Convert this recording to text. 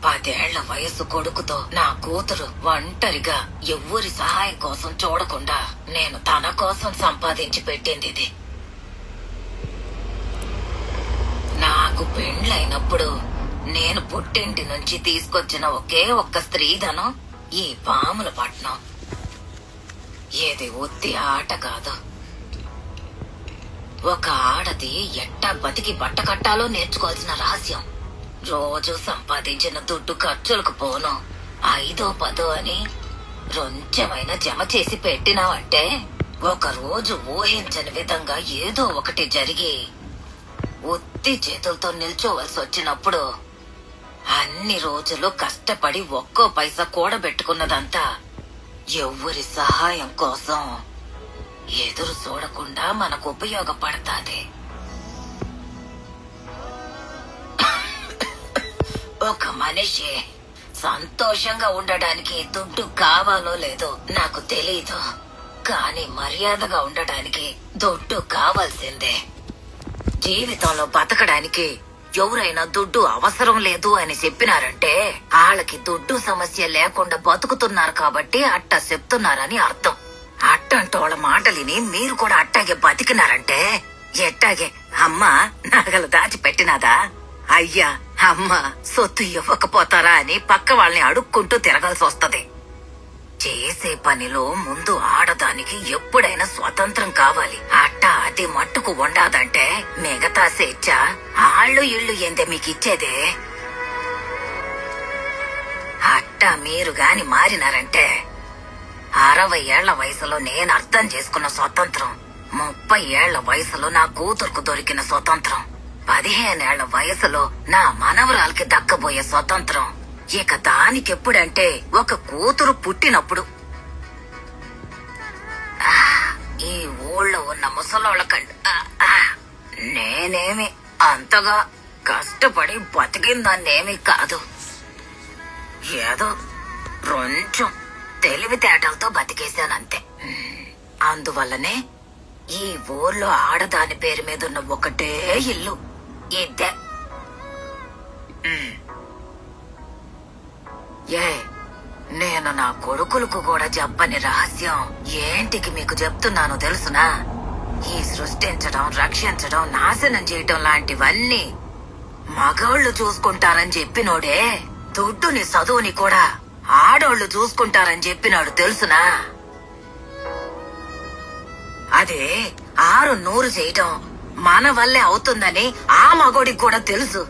10 ఏళ్ల వయసు కొడుకుతో నా కూతురు ఒంటరిగా ఎవ్వరి సహాయం కోసం చూడకుండా నేను తన కోసం సంపాదించి పెట్టింది ఇది. నాకు పెండ్లైనప్పుడు నేను పుట్టింటి నుంచి తీసుకొచ్చిన ఒకే ఒక్క స్త్రీధనం ఈ పాముల పట్నం. ఏది ఉత్తి ఆట కాదు. ఒక ఆడది ఎట్టా బతికి బట్ట కట్టాలో నేర్చుకోవాల్సిన రహస్యం. రోజు సంపాదించిన దుడ్డు ఖర్చులకు పోను 5-10 అని రొంచెమైనా జమ చేసి పెట్టినావంటే ఒక రోజు ఊహించని విధంగా ఏదో ఒకటి జరిగి ఉత్తి చేతులతో నిల్చోవలసి వచ్చినప్పుడు అన్ని రోజులు కష్టపడి ఒక్కో పైసా కూడబెట్టుకున్నదంతా ఎవ్వరి సహాయం కోసం ఎదురు చూడకుండా మనకు ఉపయోగపడతాది. ఒక మనిషి సంతోషంగా ఉండడానికి దుడ్డు కావాలో లేదో నాకు తెలీదు, కానీ మర్యాదగా ఉండడానికి దుడ్డు కావాల్సిందే. జీవితంలో బతకడానికి ఎవరైనా దుడ్డు అవసరం లేదు అని చెప్పినారంటే వాళ్ళకి దుడ్డు సమస్య లేకుండా బతుకుతున్నారు కాబట్టి అట్టా చెప్తున్నారని అర్థం. అట్టంటోళ్ళ మాటలిని మీరు కూడా అట్టాగే బతికినారంటే ఎట్టాగే అమ్మ నగలు దాచిపెట్టినాదా, అయ్యా అమ్మ సొత్తు ఇవ్వకపోతారా అని పక్క వాళ్ళని అడుక్కుంటూ తిరగాల్సి వస్తది. చేసే పనిలో ముందు ఆడదానికి ఎప్పుడైనా స్వతంత్రం కావాలి. అట్టా అది మట్టుకు ఉండాదంటే మిగతా స్వేచ్ఛ ఆళ్ళు ఇళ్ళు ఏందే మీకిచ్చేదే. అట్టా మీరు గాని మారినారంటే 60 ఏళ్ల వయసులో నేను అర్థం చేసుకున్న స్వతంత్రం 30 ఏళ్ల వయసులో నా కూతురుకు దొరికిన స్వతంత్రం 15 ఏళ్ల వయసులో నా మనవరాలకి దక్కబోయే స్వతంత్రం ఇక దానికెప్పుడంటే ఒక కూతురు పుట్టినప్పుడు. ఈ ఊళ్ళో ఉన్న ముసలోళ్ళ నేనేమి అంతగా కష్టపడి బతికిందాన్నేమీ కాదు. ఏదో కొంచెం తెలివితేటలతో బతికేశానంతే. అందువల్లనే ఈ ఊర్లో ఆడదాని పేరు మీద ఉన్న ఒకటే ఇల్లు ఇద్దే. నేను నా కొడుకులకు కూడా చెప్పని రహస్యం ఏంటికి మీకు చెప్తున్నాను తెలుసునా? ఈ సృష్టించడం, రక్షించడం, నాశనం చేయటం లాంటివన్నీ మగోళ్లు చూసుకుంటారని చెప్పినోడే దుడ్డుని చదువుని కూడా ఆడోళ్లు చూసుకుంటారని చెప్పినాడు తెలుసునా? అదే 6-100 చేయటం మన వల్లే అవుతుందని ఆ మగోడికి కూడా తెలుసు.